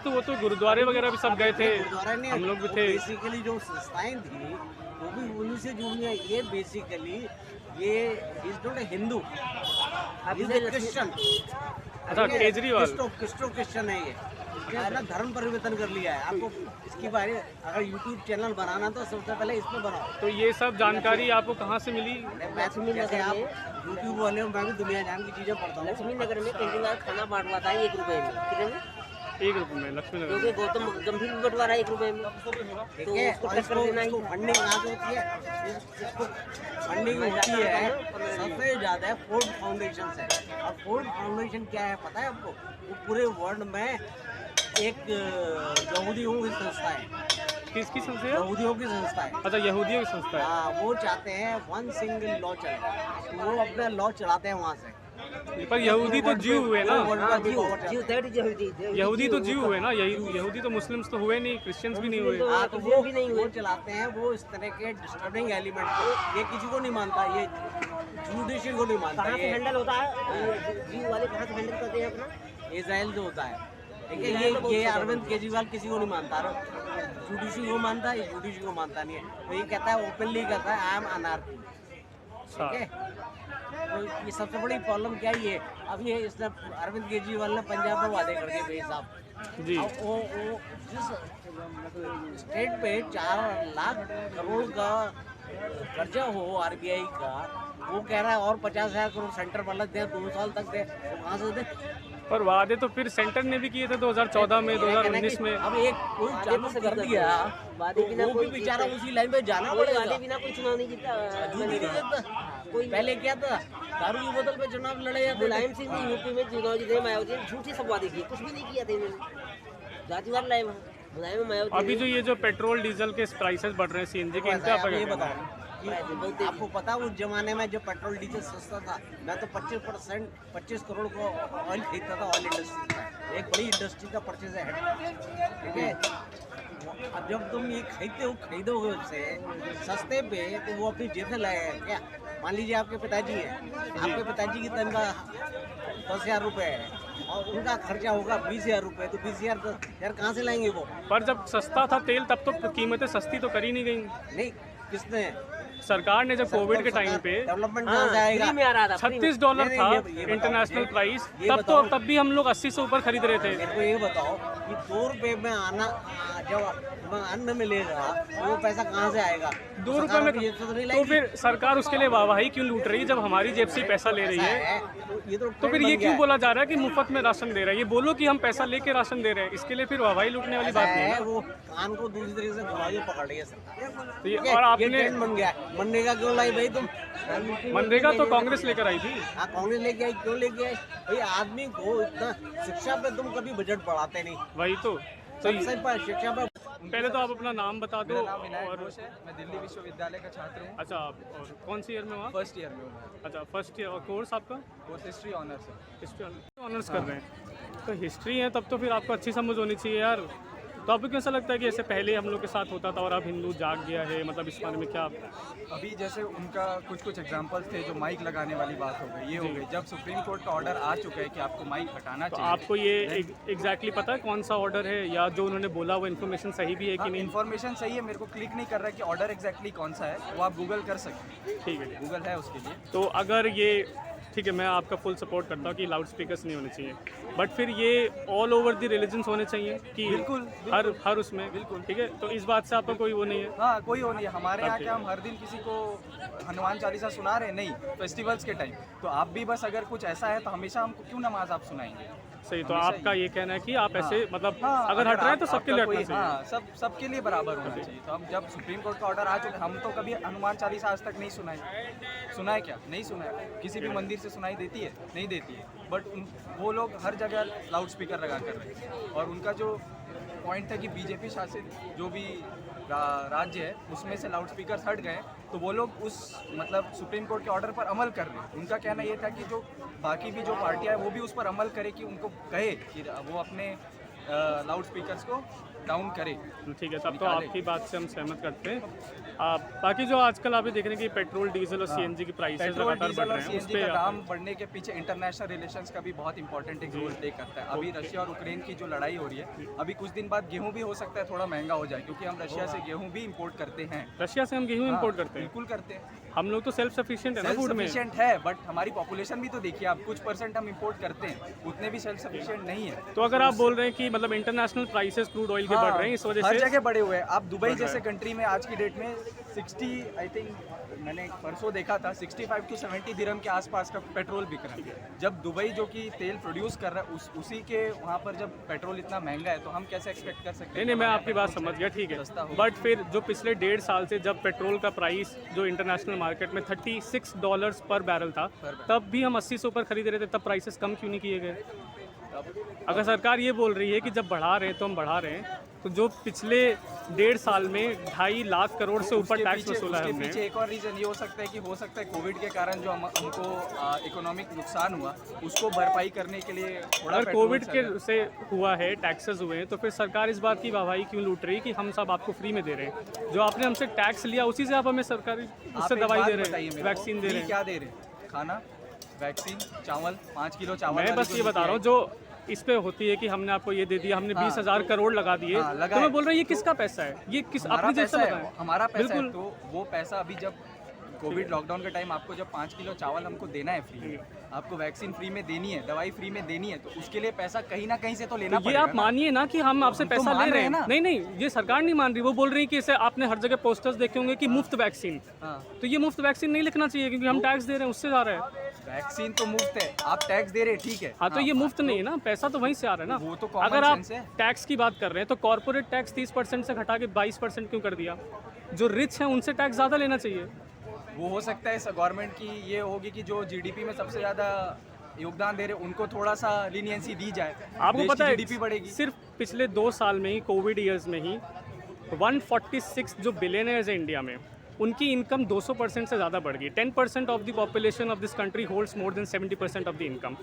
तो वो तो गुरुद्वारे वगैरह भी सब गए थे, गुरुद्वारा ने हम लोग भी थे। बेसिकली जो संस्थाएं थी वो भी उन्हीं से जुड़ी हैं। ये बेसिकली ये is not a Hindu, is a Christian. अच्छा, केजरीवाल क्रिश्चियन है ये। इसने अपना धर्म परिवर्तन कर लिया है। आपको इसकी बारे अगर यूट्यूब चैनल बनाना तो सबसे पहले इसमें बनाओ। तो ये सब जानकारी आपको कहाँ से मिली? मैं तो जैसे आप यूट्यूब वाले हो, मैं भी दुनिया जान की चीजें पढ़ता हूँ। लक्ष्मी नगर में केजरीवाल खाना बांटवाता है 1 रुपए में। कितने में? 1 रुपये में लक्ष्मी नगर क्योंकि गौतम गंभीर भी बंटवा रहा है 1 रुपए में। ठीक है, और इसको फंडिंग कहाँ से होती है? इसको फंडिंग होती है सबसे ज्यादा फोर्ड फाउंडेशन से। और फोर्ड फाउंडेशन क्या है पता है आपको? वो पूरे वर्ल्ड में एक यहूदियों की संस्था है। किसकी संस्था है? यहूदियों की संस्था है। अच्छा, यहूदियों की संस्था है। हाँ, वो चाहते हैं वन सिंगल लॉ चले, तो वो अपना लॉ चलाते हैं वहाँ से। पर यहूदी तो जीव हुए ना, यहूदी तो जीव हुए ना, यहूदी तो मुस्लिम्स तो हुए नहीं, क्रिश्चियंस भी नहीं हुए। हाँ, तो वो चलाते हैं वो इस तरह के डिस्टर्बिंग एलिमेंट को। ये किसी को नहीं मानता, ये जुडिशरी को नहीं मानता। कहाँ से हैंडल होता है जीव वाले, कहाँ से हैंडल करते हैं अपना? इजराइल जो होता है, ठीक है। ये अरविंद केजरीवाल किसी को नहीं मानता, जुडिशरी को मानता है, जुडिशरी को मानता नहीं है। तो ये कहता है, ओपनली कहता है आई एम अनार्की। ठीक है, तो ये सबसे बड़ी प्रॉब्लम क्या ही है? अब ये इसने अरविंद केजरीवाल ने पंजाब में वादे कर दिए भाई साहब जी। अब वो जिस स्टेट पे 4 लाख करोड़ का कर्जा हो आरबीआई का, वो कह रहा है और 50,000 करोड़ सेंटर वाला दे, 2 साल तक दे, तो कहाँ से दे? पर वादे तो फिर सेंटर ने भी किए थे 2014 में, 2019 में। अब एक कोई चालू कर दिया, वादे बिना वो भी बेचारा उसी लाइन पे जाना पड़ेगा। वादे बिना कोई चुनाव नहीं जीता। नहीं जीतता। पहले क्या था, दारू की बोतल पे चुनाव लड़े जाते थे। मुलायम सिंह ने यूपी में चुनाव जीते, मायावती ने झूठी सब वादे किए, कुछ भी नहीं किया था इन्होंने। जातिवाद लाए वहाँ मुलायम, मायावती। अभी जो ये जो पेट्रोल डीजल के प्राइसेस बढ़ रहे हैं सीएनजी के, इन पे आप ये क्या बताओ कहना है? कि आपको पता उस जमाने में जो पेट्रोल डीजल सस्ता था, मैं तो 25 करोड़ को ऑयल खरीदता था। ऑयल इंडस्ट्री का एक बड़ी इंडस्ट्री का परचेज है, ठीक है। अब जब तुम ये खरीदोगे उससे सस्ते पे, तो वो अपनी जेब से लाए हैं क्या? मान लीजिए आपके पिताजी हैं, आपके पिताजी की तनख्वाह 10,000 रुपये है और उनका खर्चा होगा 20,000 रुपये, तो 20,000 कहाँ से लाएंगे वो? पर जब सस्ता था तेल तब तो कीमतें सस्ती तो करी नहीं गई। नहीं, किसने? सरकार ने जब कोविड के टाइम पे डेवलपमेंट कहाँ से आएगा? में आ रहा था $36 था ये बताओ, इंटरनेशनल ये प्राइस, बताओ। तब भी हम लोग 80 से ऊपर खरीद रहे थे। मेरे को ये बताओ कि 2 रुपए में आना जब अन्न मिलेगा तो वो पैसा कहाँ से आएगा? 2 रुपए में जेब से तो नहीं तो लाएगी। फिर सरकार उसके लिए वाहवाही क्यों लूट रही है जब हमारी जेब से ही पैसा ले रही है? तो फिर ये क्यों बोला जा रहा है कि मुफ्त में राशन दे रहा है? ये बोलो कि हम पैसा लेके राशन दे रहे हैं, इसके लिए फिर वाहवाही लूटने वाली बात नहीं है है ना। वो कान को दूसरी तरीके से घुमा के पकड़ रही है सरकार। तो ये ठीक है, और ये आपने ट्रेंड बन गया। मनरेगा क्यों लाई भाई तुम? मनरेगा तो कांग्रेस लेकर आई थी। हाँ, कांग्रेस लेके आई, क्यों लेके आई भाई? आदमी को इतना शिक्षा पे तुम कभी बजट बढ़ाते नहीं। वही तो सही। सबसे पर शिक्षा पे पहले तो आप अपना नाम बता दो। मेरा नाम विनायक और घोष है, मैं दिल्ली विश्वविद्यालय का छात्र हूँ। अच्छा, और कौन सी ईयर में वहाँ? फर्स्ट ईयर में हूँ मैं। अच्छा, फर्स्ट ईयर। और कोर्स आपका? कोर्स हिस्ट्री ऑनर्स है। हिस्ट्री ऑनर्स कर रहे हैं, तो हिस्ट्री है तब तो फिर आपको अच्छी समझ होनी चाहिए यार। तो आपको कैसा लगता है कि ऐसे पहले हम लोग के साथ होता था और अब हिंदू जाग गया है? मतलब इस बारे में क्या? अभी जैसे उनका कुछ एग्जांपल्स थे, जो माइक लगाने वाली बात हो गई, ये हो गई। जब सुप्रीम कोर्ट का ऑर्डर आ चुका है कि आपको माइक हटाना तो चाहिए, आपको ये एग्जैक्टली पता है कौन सा ऑर्डर है, या जो उन्होंने बोला वो इन्फॉर्मेशन सही भी है कि नहीं? इन्फॉर्मेशन सही है, मेरे को क्लिक नहीं कर रहा है कि ऑर्डर एग्जैक्टली कौन सा है। वो आप गूगल कर सकते हैं, ठीक है, गूगल है उसके लिए। तो अगर ये ठीक है, मैं आपका फुल सपोर्ट करता हूँ कि लाउड स्पीकर्स नहीं होने चाहिए, बट फिर ये ऑल ओवर द रिलीजन्स होने चाहिए कि बिल्कुल, हर उसमें बिल्कुल ठीक है। तो इस बात से आपका कोई वो नहीं है? हाँ, कोई हो नहीं है हमारे यहाँ। क्या हम हर दिन किसी को हनुमान चालीसा सुना रहे? नहीं, फेस्टिवल्स के टाइम। तो आप भी बस अगर कुछ ऐसा है तो हमेशा हमको क्यों नमाज आप सुनाएंगे? सही। तो आपका ये कहना है कि आप ऐसे मतलब हाँ, अगर हट रहे हैं तो सबके लिए हटना हाँ, चाहिए। सबके लिए बराबर होना चाहिए। तो हम जब सुप्रीम कोर्ट का ऑर्डर आ चुका, हम तो कभी हनुमान चालीसा आज तक नहीं सुनाए क्या? नहीं सुनाए। किसी भी मंदिर से सुनाई देती है? नहीं देती है। बट वो लोग हर जगह लाउड स्पीकर लगा कर रहे हैं। और उनका जो पॉइंट था कि बीजेपी शासित जो भी राज्य है उसमें से लाउड स्पीकर हट गए, तो वो लोग उस मतलब सुप्रीम कोर्ट के ऑर्डर पर अमल कर रहे हैं। उनका कहना ये था कि जो बाकी भी जो पार्टियां हैं वो भी उस पर अमल करे, कि उनको कहे कि वो अपने लाउड स्पीकर्स को डाउन करे। ठीक है, तब तो निकाले। आपकी बात से हम सहमत करते हैं। बाकी जो आजकल आप देख रहे हैं कि पेट्रोल डीजल और सीएनजी की प्राइसेस पेट्रोल लगातार डीजल बढ़ और रहे हैं, उस सीएनजी का पे दाम बढ़ने के पीछे इंटरनेशनल रिलेशंस का भी बहुत इंपॉर्टेंट एक रोल प्ले करता है। अभी रशिया और यूक्रेन की जो लड़ाई हो रही है, अभी कुछ दिन बाद गेहूं भी हो सकता है थोड़ा महंगा हो जाए, क्योंकि हम रशिया से गेहूं भी इंपोर्ट करते हैं। रशिया से हम गेहूं हाँ, इंपोर्ट करते हैं। बिल्कुल करते हैं। हम लोग तो सेल्फ सफिशिएंट है ना सेल्फ फूड में। सफिशिएंट है, बट हमारी पॉपुलेशन भी तो देखिए आप, कुछ परसेंट हम इंपोर्ट करते हैं, उतने भी सेल्फ सफिशिएंट नहीं है। तो अगर आप बोल रहे हैं कि मतलब इंटरनेशनल प्राइसेस क्रूड ऑयल के बढ़ रहे हैं, इस वजह हर से जगह बढ़े हुए हैं। आप दुबई जैसे कंट्री में आज की डेट में 60 आई थिंक मैंने परसों देखा था 65 to 70 दिरहम के आसपास का पेट्रोल बिक रहा है। जब दुबई जो कि तेल प्रोड्यूस कर रहा है उसी के वहाँ पर जब पेट्रोल इतना महंगा है, तो हम कैसे एक्सपेक्ट कर सकते हैं? नहीं, मैं आपकी बात समझ गया, ठीक सस्ता है। हो। बट फिर जो पिछले 1.5 साल से जब पेट्रोल का प्राइस जो इंटरनेशनल मार्केट में $36 पर बैरल था, तब भी हम 80 से ऊपर खरीद रहे थे, तब प्राइसेस कम क्यों नहीं किए गए? अगर सरकार ये बोल रही है कि जब बढ़ा रहे हैं तो हम बढ़ा रहे हैं, तो जो पिछले 1.5 साल में 2.5 लाख करोड़ से ऊपर टैक्स वसूला है उसके हमने। पीछे एक और रीज़न ये हो सकता है कि कोविड के कारण जो हमको इकोनॉमिक नुकसान हुआ, उसको भरपाई करने के लिए थोड़ा अगर पेट्रोल कोविड के से हुआ है, टैक्सेस हुए हैं, तो फिर सरकार इस बात की वाहवाही क्यों लूट रही है कि हम सब आपको फ्री में दे रहे हैं? जो आपने हमसे टैक्स लिया उसी से आप हमें सरकारी आप उससे एक दवाई बात दे रहे बताइए हैं, मेरे को, वैक्सीन दे फ्री रहे हैं। क्या दे रहे हैं? खाना, वैक्सीन, चावल, 5 किलो चावल मैं वाली बस जो ये नीति बता रहा हूँ, आई, जो इस पे होती है कि हमने आपको ये दे दिया, हमने हाँ, 20,000 करोड़ लगा दिए, हाँ, तो लगाए। मैं बोल रहा हूँ ये किसका पैसा है? ये किस हमारा अपनी जेब से पैसा लगाए? है, हमारा पैसा है। बिल्कुल। तो वो पैसा अभी जब कोविड लॉकडाउन के टाइम आपको जब 5 किलो चावल हमको देना है फ्री में, आपको वैक्सीन फ्री में देनी है, दवाई फ्री में देनी है, तो उसके लिए पैसा कहीं ना कहीं से तो लेना ये पड़ेगा आप ना। मानिए ना कि हम आपसे हम तो पैसा मान ले रहे रहे हैं हैं ना। नहीं नहीं, ये सरकार नहीं मान रही। वो बोल रही है कि इसे आपने हर जगह पोस्टर्स देखे होंगे कि मुफ्त वैक्सीन, हाँ, तो ये मुफ्त वैक्सीन नहीं लिखना चाहिए क्योंकि हम टैक्स दे रहे हैं, उससे जा रहा है। वैक्सीन तो मुफ्त है, आप टैक्स दे रहे हैं, ठीक है। हाँ, तो ये मुफ्त नहीं है ना, पैसा तो वहीं से आ रहा है ना। वो तो common अगर आप sense है। टैक्स की बात कर रहे हैं तो कॉर्पोरेट टैक्स 30% से घटा के 22% क्यों कर दिया? जो रिच हैं उनसे टैक्स ज़्यादा लेना चाहिए। वो हो सकता है गवर्नमेंट की ये होगी कि जो जीडीपी में सबसे ज़्यादा योगदान दे रहे उनको थोड़ा सा लीनियंसी दी जाए, आपको देश पता की है जीडीपी बढ़ेगी। सिर्फ पिछले 2 साल में ही, कोविड ईयर्स में ही 146 जो बिलियनर्स हैं इंडिया में, उनकी इनकम 200% से ज़्यादा बढ़ गई। 10% of the population of this country holds more than 70% of the income.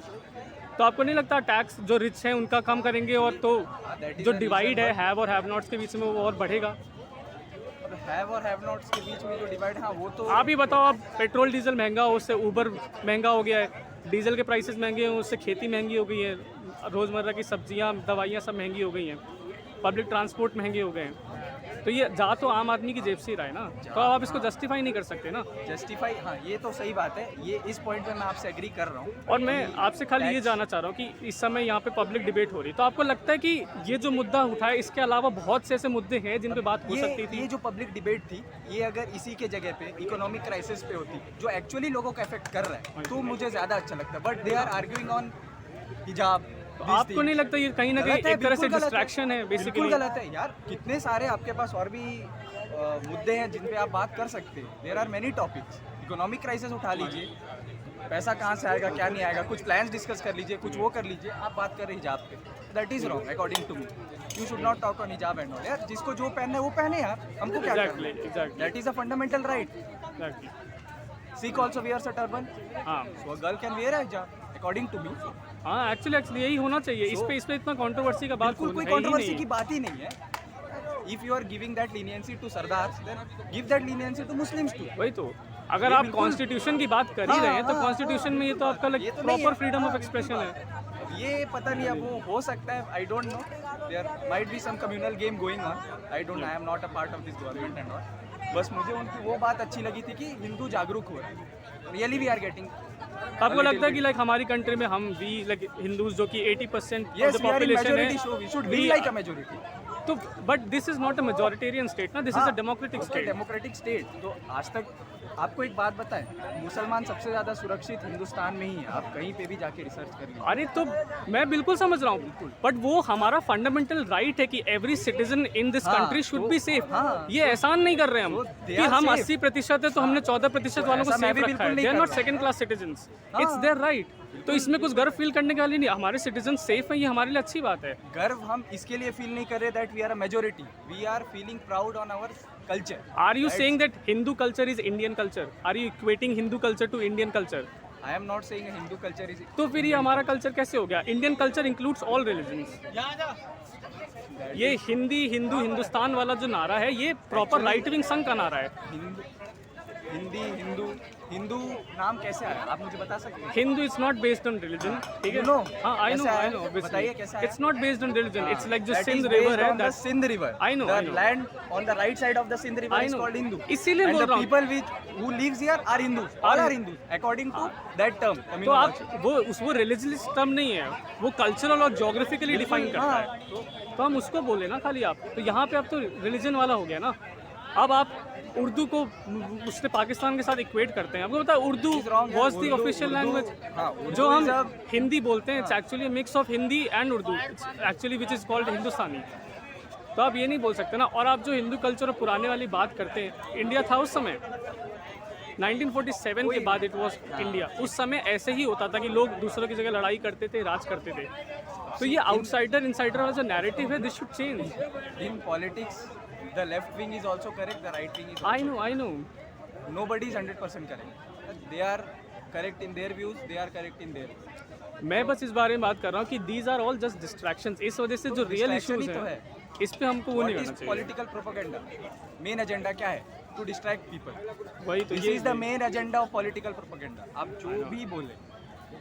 तो आपको नहीं लगता टैक्स जो रिच हैं उनका कम करेंगे और तो that is जो the डिवाइड reason है हैव और हैव नॉट्स के बीच में, वो और बढ़ेगा? अब हैव और हैव नॉट्स के बीच में जो डिवाइड, हाँ वो तो आप ही बताओ, आप पेट्रोल डीजल महंगा हो, उससे ऊबर महंगा हो गया है, डीजल के प्राइसेस महंगे हैं, उससे खेती महंगी हो गई है, रोज़मर्रा की सब्जियां, दवाइयाँ सब महंगी हो गई हैं, पब्लिक ट्रांसपोर्ट महंगे हो गए हैं। तो ये जा तो आम आदमी की जेब से ही रहा है ना, तो आप इसको जस्टिफाई नहीं कर सकते ना। जस्टिफाई, हाँ ये तो सही बात है, ये इस पॉइंट पे मैं आपसे एग्री कर रहा हूँ। और मैं आपसे खाली ये जानना चाह रहा हूँ कि इस समय यहाँ पे पब्लिक डिबेट हो रही है, तो आपको लगता है कि ये जो मुद्दा उठा है, इसके अलावा बहुत से ऐसे मुद्दे हैं जिन पे बात हो सकती थी? ये जो पब्लिक डिबेट थी, ये अगर इसी के जगह पे इकोनॉमिक क्राइसिस पे होती, जो एक्चुअली लोगों को अफेक्ट कर रहा है, तो मुझे ज़्यादा अच्छा लगता है। But they are arguing on hijab. आपको नहीं लगता ये कहीं ना कहीं एक तरह से डिस्ट्रैक्शन है बिल्कुल बेसिकली? गलत है यार, कितने सारे आपके पास और भी मुद्दे हैं जिन पे आप बात कर सकते हैं। There are many topics. Economic crisis उठा लीजिए, पैसा कहाँ से आएगा, क्या नहीं आएगा, कुछ प्लान्स डिस्कस कर लीजिए, कुछ वो कर लीजिए। आप बात कर रहे हिजाब पे, that is wrong according to me. You should not talk on hijab and all. यार जिसको जो पहनना है वो पहने यार, हमको क्या करना है? Exactly that is a fundamental right. Sikh also wears a turban, हाँ so a girl can wear a hijab according to me. हाँ, एक्चुअली यही होना चाहिए। इस पे इतना कंट्रोवर्सी का बात बिल्कुल कोई है ही कंट्रोवर्सी नहीं। की बात ही नहीं है। If you are giving that leniency to Sardars, then give that leniency to Muslims too. वही तो, अगर ये आप बिल्कुल- कॉन्स्टिट्यूशन की बात कर ही रहे हैं तो हाँ, कॉन्स्टिट्यूशन में ये तो आपका ये तो नहीं प्रॉपर है। फ्रीडम ऑफ हाँ, एक्सप्रेशन है। अब ये पता नहीं, अब वो हो सकता है, I don't know, there might be some communal game going on, I don't, I am not a part of this government and all. बस मुझे उनकी वो बात अच्छी लगी थी कि हिंदू जागरूक हो रहे हैं, रियली वी आर गेटिंग। आपको लगता है कि लाइक हमारी कंट्री में हम वी लाइक हिंदूज जो कि 80% of yes the we are in population majority, so we should be like a majority. तो but this is not a majoritarian state ना, this is a democratic state. Democratic state. तो आज तक आपको एक बात बताएं, मुसलमान सबसे ज़्यादा सुरक्षित हिंदुस्तान में ही है। आप कहीं पे भी जाके रिसर्च कर लीजिए। अरे तो मैं बिल्कुल समझ रहा हूँ, बट वो हमारा फंडामेंटल राइट है कि एवरी सिटीजन इन दिस हाँ, कंट्री शुड तो- बी सेफ। हाँ, ये एहसान नहीं कर रहे हम तो they कि are हम safe। 80% है तो हमने 14% वालों को ऐसा मैं सेफ भी रखा बिल्कुल है। नहीं दे आर कर नॉट रहा। सेकंड क्लास सिटीजंस, हाँ। It's there right. तो इसमें कुछ गर्व फील करने के वाली नहीं, हमारे सिटीजन सेफ हैं, ये हमारे लिए अच्छी बात है। गर्व हम इसके लिए फील नहीं कर रहे that we are a majority, we are feeling proud on our culture. Are you saying that Hindu culture is Indian culture? Are you equating Hindu culture to Indian culture? I am not saying Hindu culture is, तो फिर ये हमारा culture कैसे हो गया? Indian culture includes all religions. ये हिंदी हिंदू हिंदुस्तान वाला जो नारा है ये प्रॉपर राइट विंग संघ का नारा है। हिंदी हिंदू हिंदू नाम कैसे आया आप मुझे बता सकते हैं? Hindu is not based on religion, ठीक है? You know? हाँ, आई नो, कैसे आई आया? नो। बताइए कैसे आया? It's not based on religion, it's like जो That Sindh is river based है, on the that's Sindh river. I know, The I know. land on the right side of the Sindh river I is know. called Hindu. इसीलिए And बोल the रहा हूँ। people who lives here are Hindus. All are Hindus according to that term. तो आप वो religious term नहीं है, वो कल्चरल और जोग्राफिकली डिफाइन करता है। तो हम उसको बोले ना खाली आप, तो यहाँ पे अब तो रिलीजन वाला हो गया ना। अब आप उर्दू को उसने पाकिस्तान के साथ इक्वेट करते हैं। आपको पता है Urdu was the official language. जो हम हिंदी बोलते हैं it's actually mix of Hindi and Urdu, actually which is called Hindustani. तो आप ये नहीं बोल सकते ना। और आप जो हिंदू कल्चर और पुराने वाली बात करते हैं, इंडिया था उस समय 1947 के बाद इट वॉज इंडिया। उस समय ऐसे ही होता था कि लोग दूसरों की जगह लड़ाई करते थे, राज करते थे। तो ये आउटसाइडर इनसाइडर वाला जो नैरेटिव है, this should change. in politics the left wing is also correct, the right wing is I also know. nobody is 100% correct. They are correct in their views, they are correct in their मैं बस इस बारे में बात कर रहा हूँ कि these are all just distractions. इस वजह से जो रियल distraction इश्यूज ही तो हैं है। इस पे हमको वो नहीं What करना is चाहिए। political propaganda? Main agenda क्या है? To distract people. वही तो This ये is the main agenda of political propaganda. आप जो भी बोले,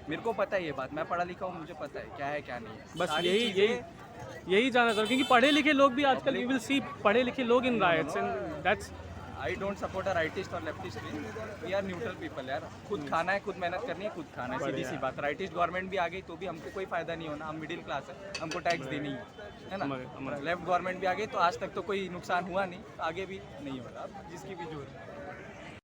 मेरे को पता है ये बात, मैं पढ़ा लिखा हूँ, मुझे पता है क्या है क्या नहीं है। बस सारी यही चीज़ें- यही जानना चाहूँ, क्योंकि पढ़े लिखे लोग भी आजकल यू विल सी पढ़े लिखे लोग in rights and that's I don't support a rightist or leftist wing. We are neutral people यार। खुद खाना है, खुद मेहनत करनी है, खुद खाना है, सीधी सी बात। राइटिस्ट गवर्नमेंट भी आ गई तो भी हमको कोई फायदा नहीं होना, हम मिडिल क्लास है, हमको टैक्स देनी है ना। हमारे- लेफ्ट गवर्नमेंट भी आ गई तो आज तक तो कोई नुकसान हुआ नहीं, आगे भी नहीं होगा। अब जिसकी भी जो